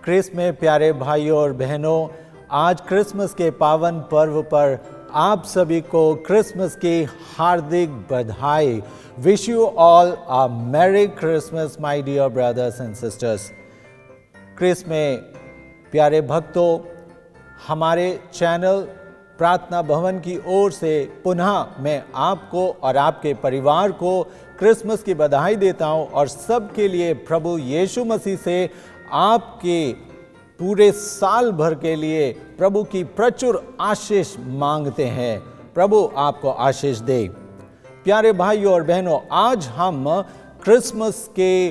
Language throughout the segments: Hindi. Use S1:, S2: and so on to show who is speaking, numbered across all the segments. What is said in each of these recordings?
S1: क्रिस में प्यारे भाइयों और बहनों, आज क्रिसमस के पावन पर्व पर आप सभी को क्रिसमस की हार्दिक बधाई। Wish you all a merry Christmas my dear brothers and sisters. क्रिस में प्यारे भक्तों, हमारे चैनल प्रार्थना भवन की ओर से पुनः मैं आपको और आपके परिवार को क्रिसमस की बधाई देता हूं और सबके लिए प्रभु यीशु मसीह से आपके पूरे साल भर के लिए प्रभु की प्रचुर आशीष मांगते हैं। प्रभु आपको आशीष दे। प्यारे भाइयों और बहनों, आज हम क्रिसमस के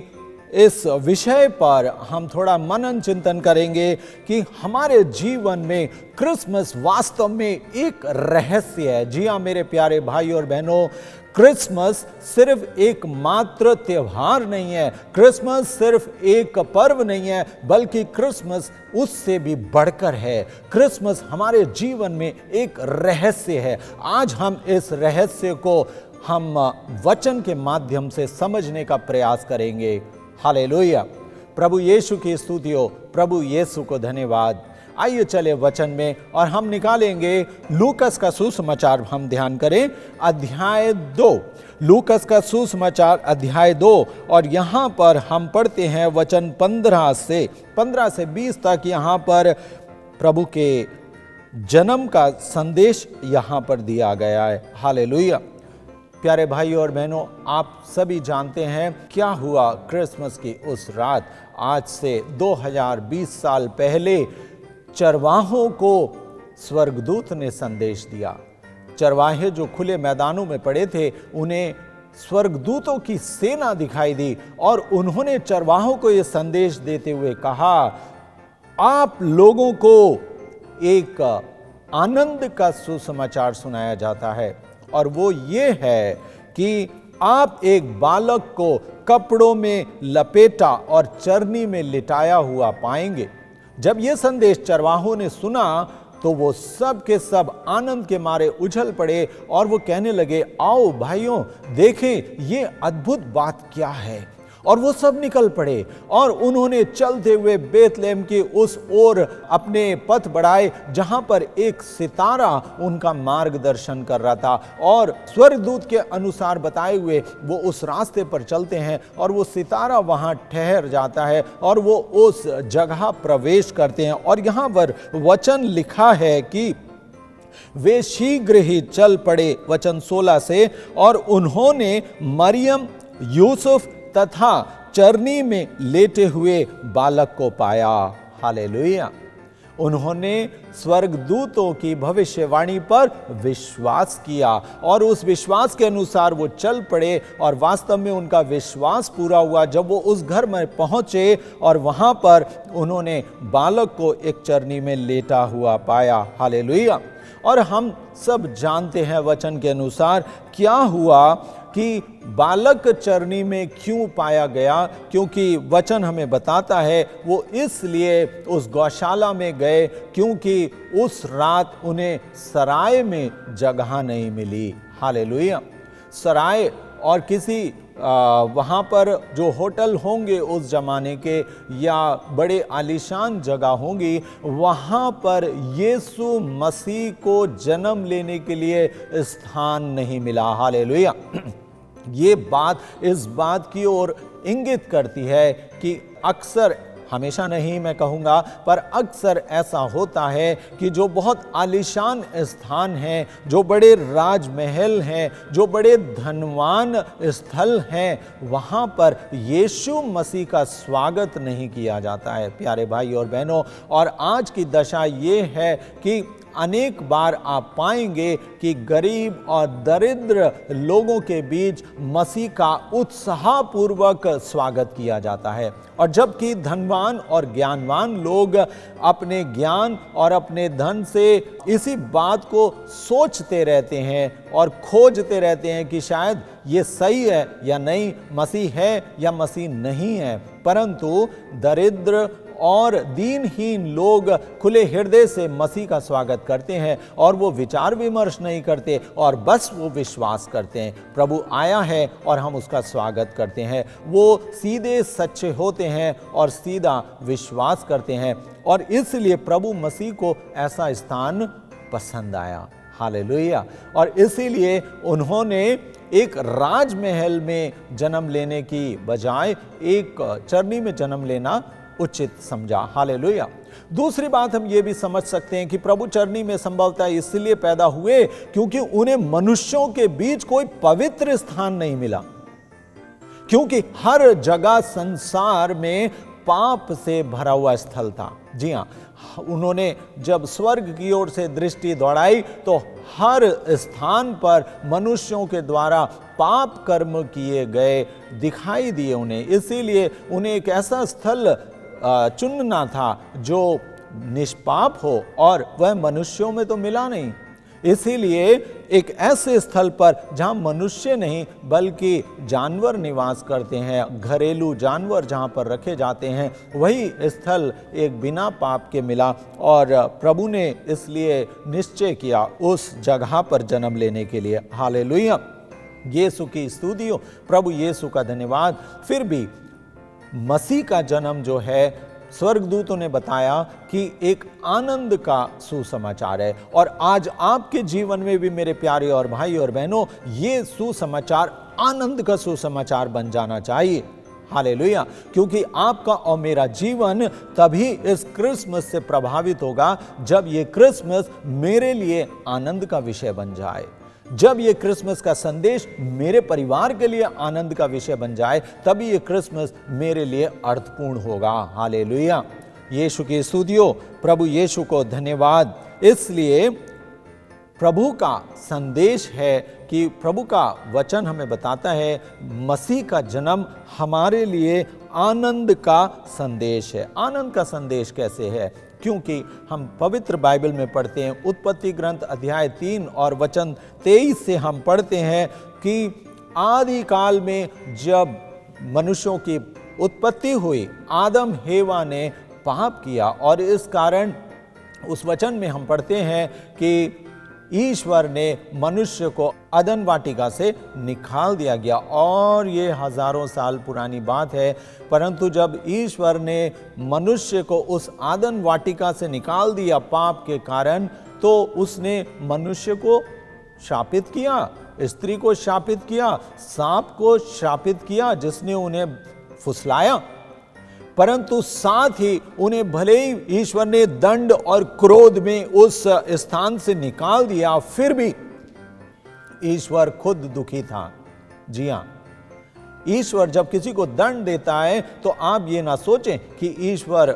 S1: इस विषय पर हम थोड़ा मनन चिंतन करेंगे कि हमारे जीवन में क्रिसमस वास्तव में एक रहस्य है। जी हाँ मेरे प्यारे भाई और बहनों, क्रिसमस सिर्फ एक मात्र त्योहार नहीं है, क्रिसमस सिर्फ एक पर्व नहीं है, बल्कि क्रिसमस उससे भी बढ़कर है। क्रिसमस हमारे जीवन में एक रहस्य है। आज हम इस रहस्य को हम वचन के माध्यम से समझने का प्रयास करेंगे। हालेलुया। प्रभु यीशु की स्तुति हो, प्रभु यीशु को धन्यवाद। आइए चले वचन में और हम निकालेंगे लूकस का सुसमाचार। हम ध्यान करें अध्याय 2, लूकस का सुसमाचार अध्याय 2, और यहाँ पर हम पढ़ते हैं वचन 15 से 20 तक। यहाँ पर प्रभु के जन्म का संदेश यहाँ पर दिया गया है। हालेलुया। प्यारे भाइयों और बहनों, आप सभी जानते हैं क्या हुआ क्रिसमस की उस रात। आज से 2020 साल पहले चरवाहों को स्वर्गदूत ने संदेश दिया। चरवाहे जो खुले मैदानों में पड़े थे, उन्हें स्वर्गदूतों की सेना दिखाई दी और उन्होंने चरवाहों को यह संदेश देते हुए कहा, आप लोगों को एक आनंद का सुसमाचार सुनाया जाता है, और वो ये है कि आप एक बालक को कपड़ों में लपेटा और चरनी में लिटाया हुआ पाएंगे। जब ये संदेश चरवाहों ने सुना तो वो सब के सब आनंद के मारे उछल पड़े और वो कहने लगे, आओ भाइयों देखें ये अद्भुत बात क्या है। और वो सब निकल पड़े और उन्होंने चलते हुए बेतलेहम की उस ओर अपने पथ बढ़ाए जहां पर एक सितारा उनका मार्गदर्शन कर रहा था, और स्वर्गदूत के अनुसार बताए हुए वो उस रास्ते पर चलते हैं और वो सितारा वहां ठहर जाता है और वो उस जगह प्रवेश करते हैं। और यहां पर वचन लिखा है कि वे शीघ्र ही चल पड़े, वचन 16 से, और उन्होंने मरियम, यूसुफ तथा चरनी में लेटे हुए बालक को पाया। हालेलुया। उन्होंने स्वर्गदूतों की भविष्यवाणी पर विश्वास किया और उस विश्वास के अनुसार वो चल पड़े, और वास्तव में उनका विश्वास पूरा हुआ जब वो उस घर में पहुंचे और वहां पर उन्होंने बालक को एक चरनी में लेटा हुआ पाया। हालेलुया। और हम सब जानते हैं वचन के अनुसार क्या हुआ कि बालक चरनी में क्यों पाया गया, क्योंकि वचन हमें बताता है वो इसलिए उस गौशाला में गए क्योंकि उस रात उन्हें सराय में जगह नहीं मिली। हालेलुया। सराय और किसी वहाँ पर जो होटल होंगे उस जमाने के या बड़े आलीशान जगह होंगी, वहाँ पर यीशु मसीह को जन्म लेने के लिए स्थान नहीं मिला। हालेलुया। ये बात इस बात की ओर इंगित करती है कि अक्सर, हमेशा नहीं मैं कहूँगा, पर अक्सर ऐसा होता है कि जो बहुत आलीशान स्थान हैं, जो बड़े राजमहल हैं, जो बड़े धनवान स्थल हैं, वहाँ पर यीशु मसीह का स्वागत नहीं किया जाता है। प्यारे भाई और बहनों, और आज की दशा ये है कि अनेक बार आप पाएंगे कि गरीब और दरिद्र लोगों के बीच मसीह का उत्साहपूर्वक स्वागत किया जाता है, और जबकि धनवान और ज्ञानवान लोग अपने ज्ञान और अपने धन से इसी बात को सोचते रहते हैं और खोजते रहते हैं कि शायद ये सही है या नहीं, मसीह है या मसीह नहीं है, परंतु दरिद्र और दीनहीन लोग खुले हृदय से मसीह का स्वागत करते हैं और वो विचार विमर्श नहीं करते और बस वो विश्वास करते हैं प्रभु आया है और हम उसका स्वागत करते हैं। वो सीधे सच्चे होते हैं और सीधा विश्वास करते हैं और इसलिए प्रभु मसीह को ऐसा स्थान पसंद आया। हालेलुया। और इसीलिए उन्होंने एक राजमहल में जन्म लेने की बजाय एक चरनी में जन्म लेना उचित समझा। हालेलुया। दूसरी बात हम ये भी समझ सकते हैं कि प्रभु चरनी में संभवतः इसलिए पैदा हुए क्योंकि उन्हें मनुष्यों के बीच कोई पवित्र स्थान नहीं मिला, क्योंकि हर जगह संसार में पाप से भरा हुआ स्थल था। जी हाँ, उन्होंने जब स्वर्ग की ओर से दृष्टि दौड़ाई तो हर स्थान पर मनुष्यों के द्वारा पाप कर्म किए गए दिखाई दिए उन्हें। इसीलिए उन्हें एक ऐसा स्थल चुनना था जो निष्पाप हो, और वह मनुष्यों में तो मिला नहीं। इसीलिए एक ऐसे स्थल पर जहां मनुष्य नहीं बल्कि जानवर निवास करते हैं, घरेलू जानवर जहां पर रखे जाते हैं, वही स्थल एक बिना पाप के मिला और प्रभु ने इसलिए निश्चय किया उस जगह पर जन्म लेने के लिए। हालेलुया। यीशु की स्तुति हो, प्रभु यीशु का धन्यवाद। फिर भी मसीह का जन्म जो है, स्वर्गदूतों ने बताया कि एक आनंद का सुसमाचार है, और आज आपके जीवन में भी मेरे प्यारे और भाई और बहनों, ये सुसमाचार आनंद का सुसमाचार बन जाना चाहिए। हालेलुया। क्योंकि आपका और मेरा जीवन तभी इस क्रिसमस से प्रभावित होगा जब ये क्रिसमस मेरे लिए आनंद का विषय बन जाए, जब ये क्रिसमस का संदेश मेरे परिवार के लिए आनंद का विषय बन जाए, तभी ये क्रिसमस मेरे लिए अर्थपूर्ण होगा। हालेलुया। यीशु की स्तुति हो, प्रभु यीशु को धन्यवाद। इसलिए प्रभु का संदेश है कि प्रभु का वचन हमें बताता है मसीह का जन्म हमारे लिए आनंद का संदेश है। आनंद का संदेश कैसे है? क्योंकि हम पवित्र बाइबल में पढ़ते हैं, उत्पत्ति ग्रंथ अध्याय 3 और वचन 23 से हम पढ़ते हैं कि आदि काल में जब मनुष्यों की उत्पत्ति हुई, आदम हेवा ने पाप किया और इस कारण उस वचन में हम पढ़ते हैं कि ईश्वर ने मनुष्य को अदन वाटिका से निकाल दिया गया। और ये हजारों साल पुरानी बात है, परंतु जब ईश्वर ने मनुष्य को उस आदन वाटिका से निकाल दिया पाप के कारण, तो उसने मनुष्य को शापित किया, स्त्री को शापित किया, सांप को शापित किया जिसने उन्हें फुसलाया। परंतु साथ ही उन्हें भले ही ईश्वर ने दंड और क्रोध में उस स्थान से निकाल दिया, फिर भी ईश्वर खुद दुखी था। जी हां, ईश्वर जब किसी को दंड देता है तो आप ये ना सोचें कि ईश्वर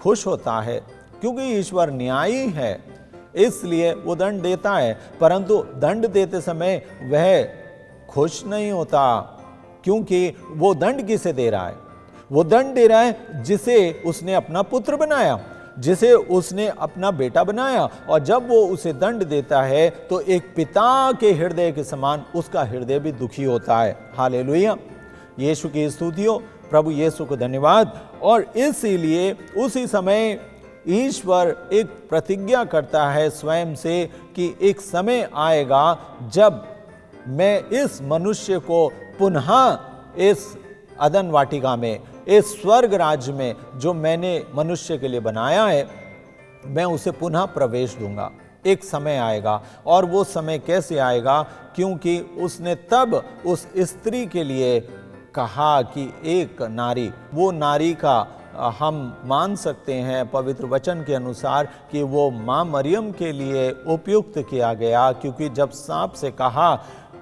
S1: खुश होता है, क्योंकि ईश्वर न्यायी है, इसलिए वो दंड देता है। परंतु दंड देते समय वह खुश नहीं होता, क्योंकि वो दंड किसे दे रहा है? वो दंड दे रहा है जिसे उसने अपना पुत्र बनाया, जिसे उसने अपना बेटा बनाया। और जब वो उसे दंड देता है तो एक पिता के हृदय के समान उसका हृदय भी दुखी होता है। हालेलुया। यीशु की स्तुति हो, प्रभु यीशु को धन्यवाद। और इसीलिए उसी समय ईश्वर एक प्रतिज्ञा करता है स्वयं से कि एक समय आएगा जब मैं इस मनुष्य को पुनः इस अदन वाटिका में, इस स्वर्ग राज्य में जो मैंने मनुष्य के लिए बनाया है, मैं उसे पुनः प्रवेश दूंगा। एक समय आएगा, और वो समय कैसे आएगा? क्योंकि उसने तब उस स्त्री के लिए कहा कि एक नारी, वो नारी का हम मान सकते हैं पवित्र वचन के अनुसार कि वो माँ मरियम के लिए उपयुक्त किया गया, क्योंकि जब सांप से कहा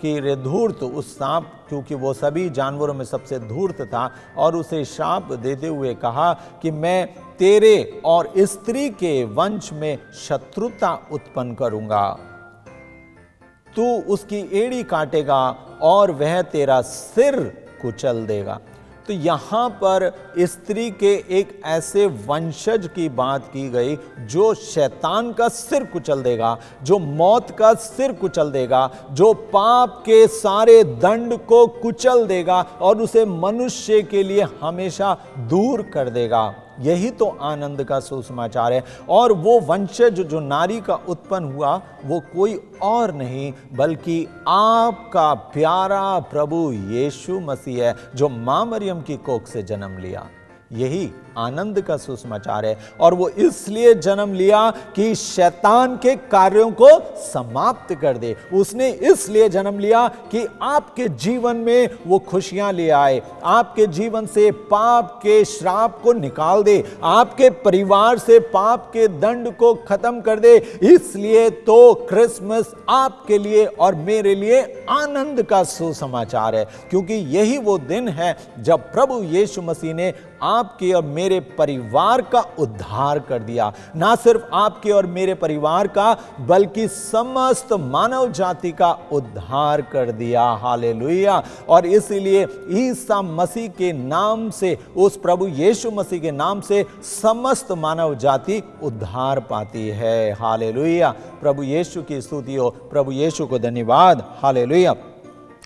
S1: कि रे धूर्त, उस सांप, क्योंकि वो सभी जानवरों में सबसे धूर्त था, और उसे शाप देते हुए कहा कि मैं तेरे और स्त्री के वंश में शत्रुता उत्पन्न करूंगा, तू उसकी एड़ी काटेगा और वह तेरा सिर कुचल देगा। तो यहाँ पर स्त्री के एक ऐसे वंशज की बात की गई जो शैतान का सिर कुचल देगा, जो मौत का सिर कुचल देगा, जो पाप के सारे दंड को कुचल देगा और उसे मनुष्य के लिए हमेशा दूर कर देगा। यही तो आनंद का सुसमाचार है। और वो वंशज जो नारी का उत्पन्न हुआ वो कोई और नहीं बल्कि आपका प्यारा प्रभु यीशु मसीह है, जो मां मरियम की कोख से जन्म लिया। यही आनंद का सुसमाचार है। और वो इसलिए जन्म लिया कि शैतान के कार्यों को समाप्त कर दे। उसने इसलिए जन्म लिया कि आपके जीवन में वो खुशियां ले आए, आपके जीवन से पाप के श्राप को निकाल दे, आपके परिवार से पाप के दंड को खत्म कर दे। इसलिए तो क्रिसमस आपके लिए और मेरे लिए आनंद का सुसमाचार है, क्योंकि यही वो दिन है जब प्रभु यीशु मसीह ने आपके और मेरे परिवार का उद्धार कर दिया। ना सिर्फ आपके और मेरे परिवार का बल्कि समस्त मानव जाति का उद्धार कर दिया। हालेलुया। और इसलिए ईसा मसीह के नाम से, उस प्रभु यीशु मसीह के नाम से समस्त मानव जाति उद्धार पाती है। हालेलुया। प्रभु यीशु की स्तुति हो, प्रभु यीशु को धन्यवाद। हालेलुया।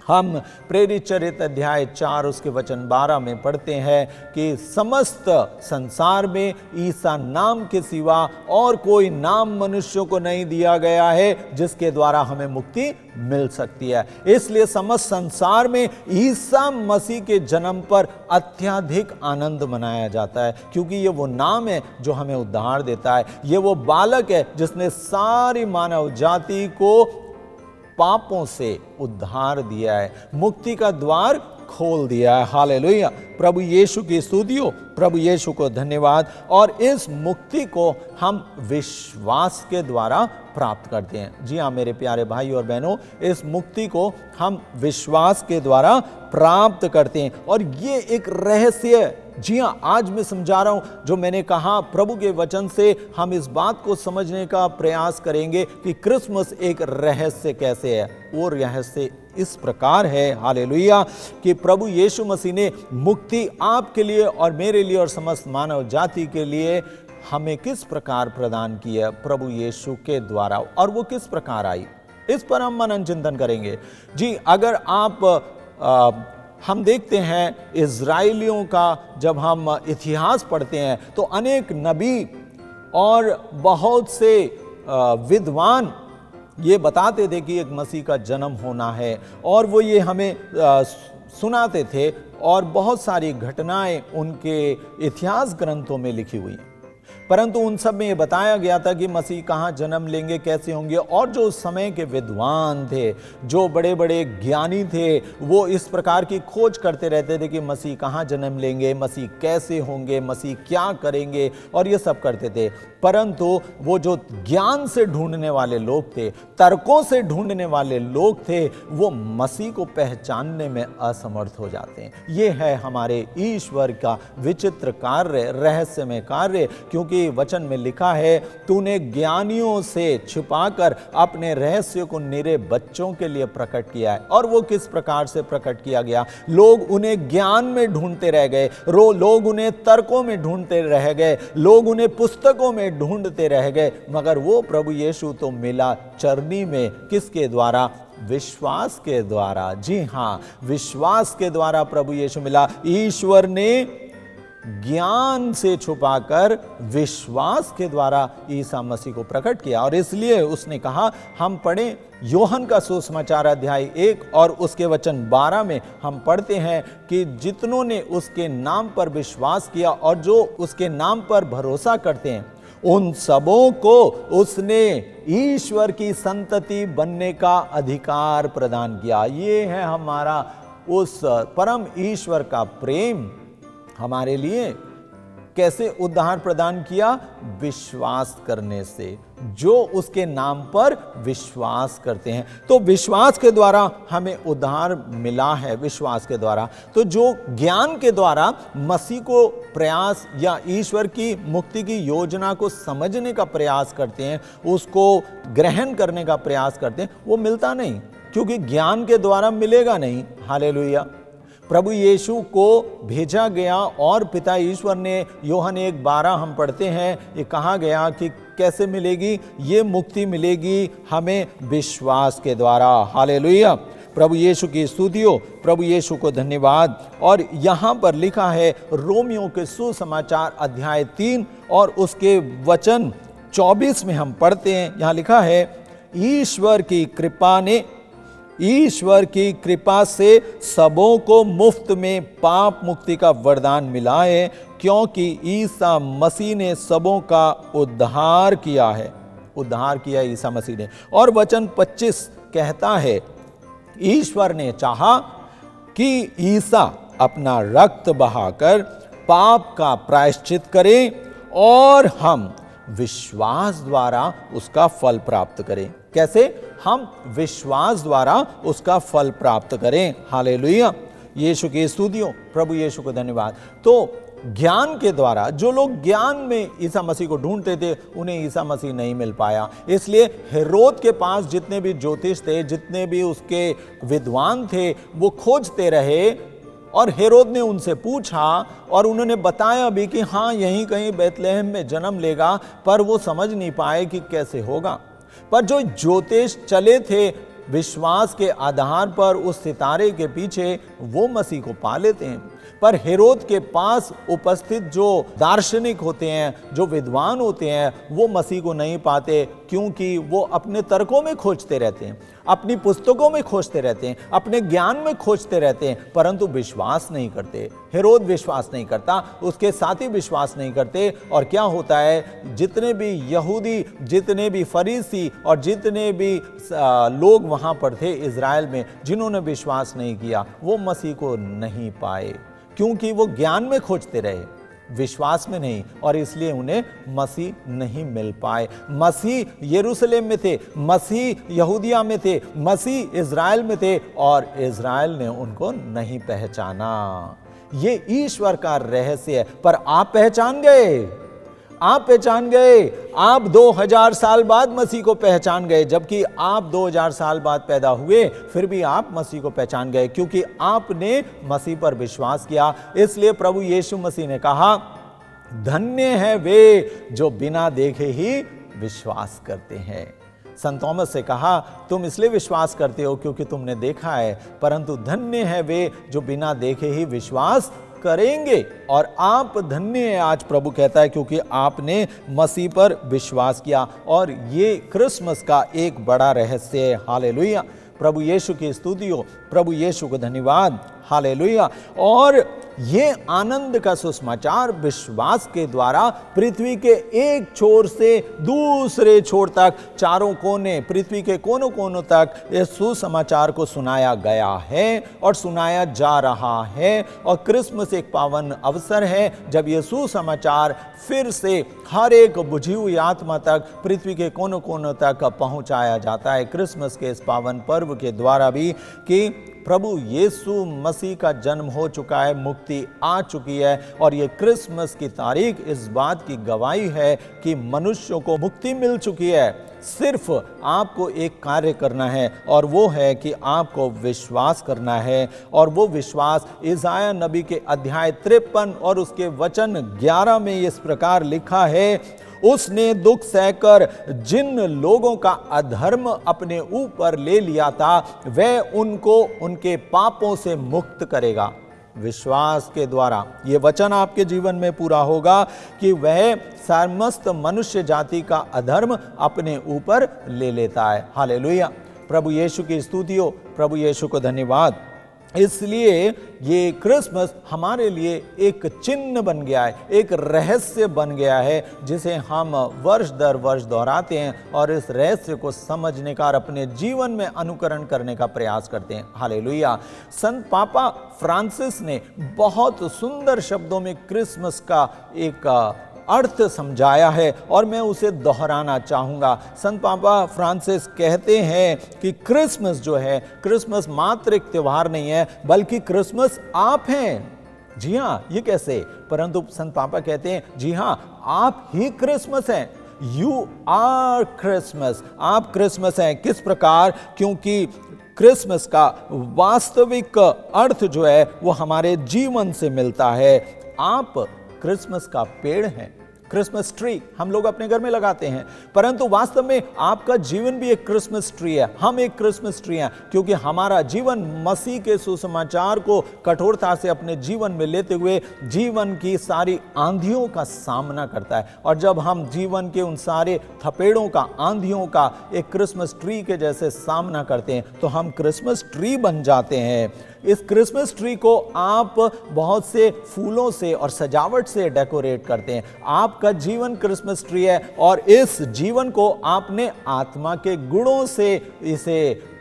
S1: हम प्रेरित चरित्र अध्याय 4 उसके वचन 12 में पढ़ते हैं कि समस्त संसार में ईसा नाम के सिवा और कोई नाम मनुष्यों को नहीं दिया गया है जिसके द्वारा हमें मुक्ति मिल सकती है। इसलिए समस्त संसार में ईसा मसीह के जन्म पर अत्यधिक आनंद मनाया जाता है, क्योंकि ये वो नाम है जो हमें उद्धार देता है। ये वो बालक है जिसने सारी मानव जाति को पापों से उद्धार दिया है, मुक्ति का द्वार खोल दिया है। हालेलुया। प्रभु यीशु की स्तुति हो, प्रभु यीशु को धन्यवाद। और इस मुक्ति को हम विश्वास के द्वारा प्राप्त करते हैं। जी हाँ मेरे प्यारे भाई और बहनों, इस मुक्ति को हम विश्वास के द्वारा प्राप्त करते हैं। और ये एक रहस्य, जी हाँ आज मैं समझा रहा हूं जो मैंने कहा, प्रभु के वचन से हम इस बात को समझने का प्रयास करेंगे कि क्रिसमस एक रहस्य कैसे है। वो रहस्य इस प्रकार है, हालेलुया, कि प्रभु यीशु मसीह ने मुक्ति आपके लिए और मेरे लिए और समस्त मानव जाति के लिए हमें किस प्रकार प्रदान की है प्रभु यीशु के द्वारा, और वो किस प्रकार आई, इस पर हम मनन चिंतन करेंगे। जी अगर आप हम देखते हैं इज़राइलियों का जब हम इतिहास पढ़ते हैं तो अनेक नबी और बहुत से विद्वान ये बताते थे कि एक मसीह का जन्म होना है, और वो ये हमें सुनाते थे, और बहुत सारी घटनाएं उनके इतिहास ग्रंथों में लिखी हुई हैं। परंतु उन सब में ये बताया गया था कि मसीह कहाँ जन्म लेंगे, कैसे होंगे। और जो उस समय के विद्वान थे, जो बड़े बड़े ज्ञानी थे, वो इस प्रकार की खोज करते रहते थे कि मसीह कहाँ जन्म लेंगे, मसीह कैसे होंगे, मसीह क्या करेंगे, और ये सब करते थे। परंतु वो जो ज्ञान से ढूंढने वाले लोग थे, तर्कों से ढूंढने वाले लोग थे, वो मसीह को पहचानने में असमर्थ हो जाते हैं। ये है हमारे ईश्वर का विचित्र कार्य, रहस्यमय कार्य, क्योंकि वचन में लिखा है, तूने ज्ञानियों से छिपाकर अपने रहस्य को निरे बच्चों के लिए प्रकट किया है। और वो किस प्रकार से प्रकट किया गया? लोग उन्हें ज्ञान में ढूंढते रह गए, लोग उन्हें तर्कों में ढूंढते रह गए, लोग उन्हें पुस्तकों में ढूंढते रह गए, मगर वो प्रभु यीशु तो मिला चरनी में। किसके द्वारा? विश्वास के द्वारा। जी हाँ, विश्वास के द्वारा प्रभु यीशु मिला। ईश्वर ने ज्ञान से छुपाकर विश्वास के द्वारा ईसा मसीह को प्रकट किया। और इसलिए उसने कहा, हम पढ़ें यूहन्ना का सुसमाचार अध्याय 1 और उसके वचन 12 में हम पढ़ते हैं कि जितनों ने उसके नाम पर विश्वास किया और जो उसके नाम पर भरोसा करते हैं, उन सबों को उसने ईश्वर की संतति बनने का अधिकार प्रदान किया। ये है हमारा उस परम ईश्वर का प्रेम हमारे लिए। कैसे उद्धार प्रदान किया? विश्वास करने से, जो उसके नाम पर विश्वास करते हैं। तो विश्वास के द्वारा हमें उद्धार मिला है, विश्वास के द्वारा। तो जो ज्ञान के द्वारा मसीह को प्रयास या ईश्वर की मुक्ति की योजना को समझने का प्रयास करते हैं, उसको ग्रहण करने का प्रयास करते हैं, वो मिलता नहीं, क्योंकि ज्ञान के द्वारा मिलेगा नहीं। हालेलुया। प्रभु यीशु को भेजा गया और पिता ईश्वर ने, यूहन्ना 1:12 हम पढ़ते हैं, ये कहा गया कि कैसे मिलेगी ये मुक्ति? मिलेगी हमें विश्वास के द्वारा। हालेलुया। प्रभु यीशु की स्तुति हो, प्रभु यीशु को धन्यवाद। और यहाँ पर लिखा है रोमियो के सुसमाचार अध्याय 3 और उसके वचन 24 में हम पढ़ते हैं। यहाँ लिखा है, ईश्वर की कृपा से सबों को मुफ्त में पाप मुक्ति का वरदान मिला है, क्योंकि ईसा मसीह ने सबों का उद्धार किया है। उद्धार किया ईसा मसीह ने। और वचन 25 कहता है, ईश्वर ने चाहा कि ईसा अपना रक्त बहाकर पाप का प्रायश्चित करें और हम विश्वास द्वारा उसका फल प्राप्त करें। कैसे? हम विश्वास द्वारा उसका फल प्राप्त करें। हालेलुया, यीशु की स्तुति हो, प्रभु यीशु को धन्यवाद। तो ज्ञान के द्वारा जो लोग ज्ञान में ईसा मसीह को ढूंढते थे, उन्हें ईसा मसीह नहीं मिल पाया। इसलिए हेरोद के पास जितने भी ज्योतिष थे, जितने भी उसके विद्वान थे, वो खोजते रहे और हेरोद ने उनसे पूछा और उन्होंने बताया भी कि हाँ, यहीं कहीं बैतलहम में जन्म लेगा, पर वो समझ नहीं पाए कि कैसे होगा। पर जो ज्योतिष चले थे विश्वास के आधार पर उस सितारे के पीछे, वो मसीह को पा लेते हैं। पर हेरोद के पास उपस्थित जो दार्शनिक होते हैं, जो विद्वान होते हैं, वो मसीह को नहीं पाते, क्योंकि वो अपने तर्कों में खोजते रहते हैं, अपनी पुस्तकों में खोजते रहते हैं, अपने ज्ञान में खोजते रहते हैं, परंतु विश्वास नहीं करते। हेरोद विश्वास नहीं करता, उसके साथी विश्वास नहीं करते। और क्या होता है, जितने भी यहूदी, जितने भी फरीसी और जितने भी लोग वहाँ पर थे इज़राइल में, जिन्होंने विश्वास नहीं किया, वो मसीह को नहीं पाए, क्योंकि वो ज्ञान में खोजते रहे, विश्वास में नहीं, और इसलिए उन्हें मसीह नहीं मिल पाए। मसीह यरूशलेम में थे, मसीह यहूदिया में थे, मसीह इज़राइल में थे, और इज़राइल ने उनको नहीं पहचाना। ये ईश्वर का रहस्य है। पर आप पहचान गए, आप पहचान गए। आप 2000 साल बाद मसीह को पहचान गए, जबकि आप 2000 साल बाद पैदा हुए, फिर भी आप मसीह को पहचान गए, क्योंकि आपने मसीह पर विश्वास किया। इसलिए प्रभु यीशु मसीह ने कहा, धन्य है वे जो बिना देखे ही विश्वास करते हैं। संत थॉमस से कहा, तुम इसलिए विश्वास करते हो क्योंकि तुमने देखा है, परंतु धन्य है वे जो बिना देखे ही विश्वास करेंगे। और आप धन्य हैं, आज प्रभु कहता है, क्योंकि आपने मसीह पर विश्वास किया। और ये क्रिसमस का एक बड़ा रहस्य है। हालेलुया, प्रभु यीशु की स्तुति हो, प्रभु यीशु को धन्यवाद। हालेलुया। और ये आनंद का सुसमाचार विश्वास के द्वारा पृथ्वी के एक छोर से दूसरे छोर तक, चारों कोने, पृथ्वी के कोनों कोनों तक इस सुसमाचार को सुनाया गया है और सुनाया जा रहा है। और क्रिसमस एक पावन अवसर है जब ये सुसमाचार फिर से हर एक बुझी हुई आत्मा तक, पृथ्वी के कोनों कोनों तक पहुंचाया जाता है। क्रिसमस के इस पावन पर्व के द्वारा भी कि प्रभु यीशु मसीह का जन्म हो चुका है, मुक्ति आ चुकी है। और ये क्रिसमस की तारीख इस बात की गवाही है कि मनुष्यों को मुक्ति मिल चुकी है। सिर्फ आपको एक कार्य करना है, और वो है कि आपको विश्वास करना है। और वो विश्वास इसाया नबी के अध्याय 53 और उसके वचन 11 में इस प्रकार लिखा है, उसने दुख सहकर जिन लोगों का अधर्म अपने ऊपर ले लिया था, वह उनको उनके पापों से मुक्त करेगा। विश्वास के द्वारा ये वचन आपके जीवन में पूरा होगा कि वह समस्त मनुष्य जाति का अधर्म अपने ऊपर ले लेता है। हालेलुया, प्रभु यीशु की स्तुति हो, प्रभु यीशु को धन्यवाद। इसलिए ये क्रिसमस हमारे लिए एक चिन्ह बन गया है, एक रहस्य बन गया है, जिसे हम वर्ष दर वर्ष दोहराते हैं और इस रहस्य को समझने का और अपने जीवन में अनुकरण करने का प्रयास करते हैं। हालेलुया। संत पापा फ्रांसिस ने बहुत सुंदर शब्दों में क्रिसमस का एक अर्थ समझाया है और मैं उसे दोहराना चाहूँगा। संत पापा फ्रांसिस कहते हैं कि क्रिसमस जो है, क्रिसमस मात्र एक त्यौहार नहीं है, बल्कि क्रिसमस आप हैं। जी हाँ, ये कैसे? परंतु संत पापा कहते हैं, जी हाँ, आप ही क्रिसमस हैं। यू आर क्रिसमस, आप क्रिसमस हैं। किस प्रकार? क्योंकि क्रिसमस का वास्तविक अर्थ जो है वो हमारे जीवन से मिलता है। आप क्रिसमस का पेड़ हैं, क्रिसमस ट्री हम लोग अपने घर में लगाते हैं, परंतु वास्तव में आपका जीवन भी एक क्रिसमस ट्री है। हम एक क्रिसमस ट्री हैं क्योंकि हमारा जीवन मसीह के सुसमाचार को कठोरता से अपने जीवन में लेते हुए जीवन की सारी आंधियों का सामना करता है। और जब हम जीवन के उन सारे थपेड़ों का, आंधियों का एक क्रिसमस ट्री के जैसे सामना करते हैं तो हम क्रिसमस ट्री बन जाते हैं। इस क्रिसमस ट्री को आप बहुत से फूलों से और सजावट से डेकोरेट करते हैं। आपका जीवन क्रिसमस ट्री है और इस जीवन को आपने आत्मा के गुणों से इसे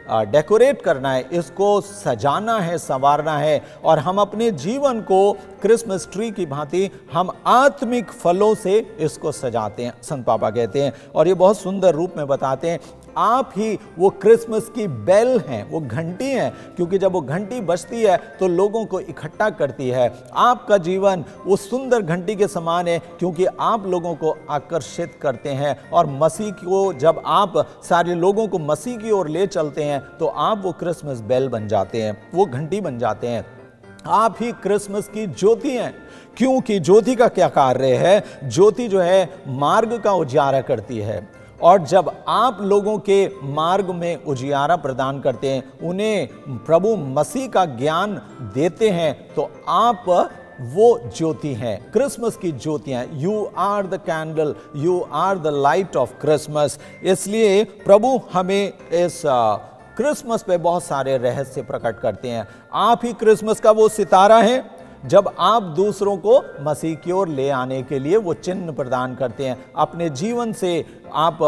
S1: डेकोरेट करना है, इसको सजाना है, संवारना है। और हम अपने जीवन को क्रिसमस ट्री की भांति हम आत्मिक फलों से इसको सजाते हैं, संत पापा कहते हैं। और ये बहुत सुंदर रूप में बताते हैं, आप ही वो क्रिसमस की बेल हैं, वो घंटी हैं, क्योंकि जब वो घंटी बजती है तो लोगों को इकट्ठा करती है। आपका जीवन वो सुंदर घंटी के समान है क्योंकि आप लोगों को आकर्षित करते हैं। और मसीह को जब आप सारे लोगों को मसीह की ओर ले चलते हैं तो आप वो क्रिसमस बेल बन जाते हैं, वो घंटी बन जाते हैं। आप ही क्रिसमस की ज्योति हैं, क्योंकि ज्योति का क्या कार्य है? ज्योति जो है मार्ग का उजियारा करती है। और जब आप लोगों के मार्ग में उजियारा प्रदान करते हैं, उन्हें प्रभु मसीह का ज्ञान देते हैं, तो आप वो ज्योति हैं, क्रिसमस की ज्योतियां। You are the candle, you are the light of Christmas. इसलिए प्रभु हमें इस क्रिसमस पे बहुत सारे रहस्य प्रकट करते हैं। आप ही क्रिसमस का वो सितारा है जब आप दूसरों को मसीह की ओर ले आने के लिए वो चिन्ह प्रदान करते हैं। अपने जीवन से आप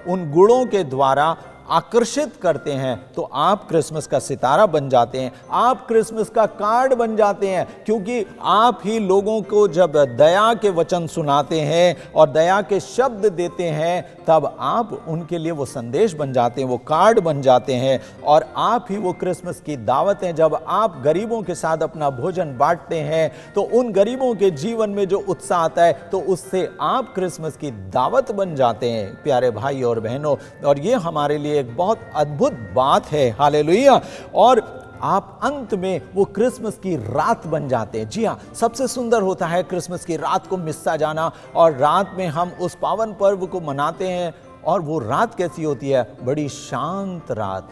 S1: उन गुणों के द्वारा आकर्षित करते हैं तो आप क्रिसमस का सितारा बन जाते हैं, आप क्रिसमस का कार्ड बन जाते हैं। क्योंकि आप ही लोगों को जब दया के वचन सुनाते हैं और दया के शब्द देते हैं, तब आप उनके लिए वो संदेश बन जाते हैं, वो कार्ड बन जाते हैं। और आप ही वो क्रिसमस की दावत हैं। जब आप गरीबों के साथ अपना भोजन बांटते हैं तो उन गरीबों के जीवन में जो उत्साह आता है, तो उससे आप क्रिसमस की दावत बन जाते हैं, प्यारे भाई और बहनों। और ये हमारे लिए एक बहुत अद्भुत बात है, हालेलुया। और आप अंत में वो क्रिसमस की रात बन जाते हैं। जी हाँ, सबसे सुंदर होता है क्रिसमस की रात को मिस्सा जाना, और रात में हम उस पावन पर्व को मनाते हैं। और वो रात कैसी होती है? बड़ी शांत रात।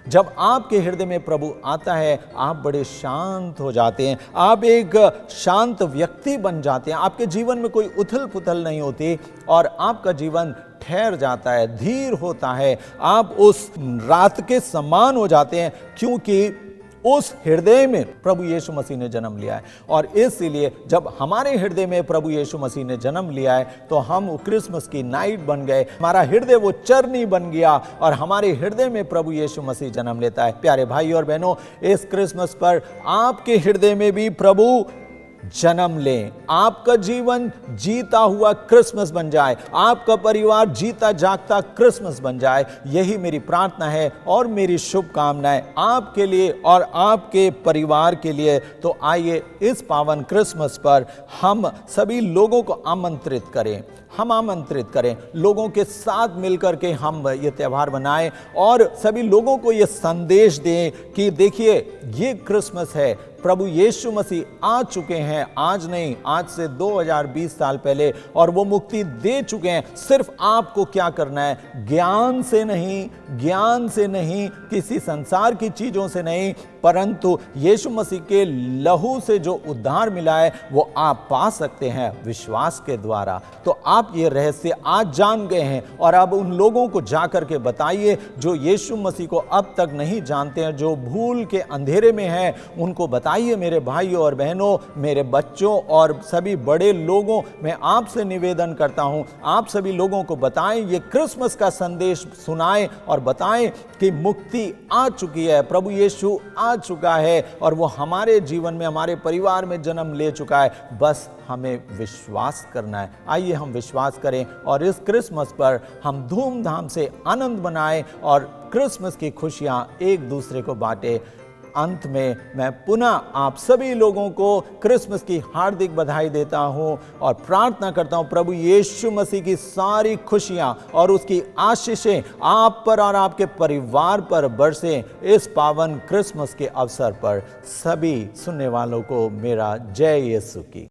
S1: जब आपके हृदय में प्रभु आता है, आप बड़े शांत हो जाते हैं, आप एक शांत व्यक्ति बन जाते हैं। आपके जीवन में कोई उथल पुथल नहीं होती और आपका जीवन ठहर जाता है, धीर होता है। आप उस रात के समान हो जाते हैं क्योंकि उस हृदय में प्रभु यीशु मसीह ने जन्म लिया है। और इसलिए जब हमारे हृदय में प्रभु यीशु मसीह ने जन्म लिया है तो हम क्रिसमस की नाइट बन गए, हमारा हृदय वो चरनी बन गया और हमारे हृदय में प्रभु यीशु मसीह जन्म लेता है। प्यारे भाई और बहनों, इस क्रिसमस पर आपके हृदय में भी प्रभु जन्म लें, आपका जीवन जीता हुआ क्रिसमस बन जाए, आपका परिवार जीता जागता क्रिसमस बन जाए। यही मेरी प्रार्थना है और मेरी शुभकामनाएं आपके लिए और आपके परिवार के लिए। तो आइए इस पावन क्रिसमस पर हम सभी लोगों को आमंत्रित करें, हम आमंत्रित करें, लोगों के साथ मिलकर के हम ये त्यौहार मनाएं और सभी लोगों को ये संदेश दें कि देखिए ये क्रिसमस है, प्रभु यीशु मसीह आ चुके हैं, आज नहीं, आज से 2020 साल पहले, और वो मुक्ति दे चुके हैं। सिर्फ आपको क्या करना है? ज्ञान से नहीं, किसी संसार की चीजों से नहीं, परंतु यीशु मसीह के लहू से जो उद्धार मिला है वो आप पा सकते हैं विश्वास के द्वारा। तो आप ये रहस्य आज जान गए हैं और अब उन लोगों को जाकर के बताइए जो यीशु मसीह को अब तक नहीं जानते हैं, जो भूल के अंधेरे में हैं, उनको बताइए। मेरे भाइयों और बहनों, मेरे बच्चों और सभी बड़े लोगों, मैं आपसे निवेदन करता हूं, आप सभी लोगों को बताएं, ये क्रिसमस का संदेश सुनाएं और बताएं कि मुक्ति आ चुकी है, प्रभु यीशु आ चुका है और वो हमारे जीवन में, हमारे परिवार में जन्म ले चुका है। बस हमें विश्वास करना है। आइए हम विश्वास करें और इस क्रिसमस पर हम धूमधाम से आनंद मनाएं और क्रिसमस की खुशियां एक दूसरे को बांटें। अंत में मैं पुनः आप सभी लोगों को क्रिसमस की हार्दिक बधाई देता हूं और प्रार्थना करता हूं प्रभु यीशु मसीह की सारी खुशियां और उसकी आशीषें आप पर और आपके परिवार पर बरसें। इस पावन क्रिसमस के अवसर पर सभी सुनने वालों को मेरा जय यीशु की।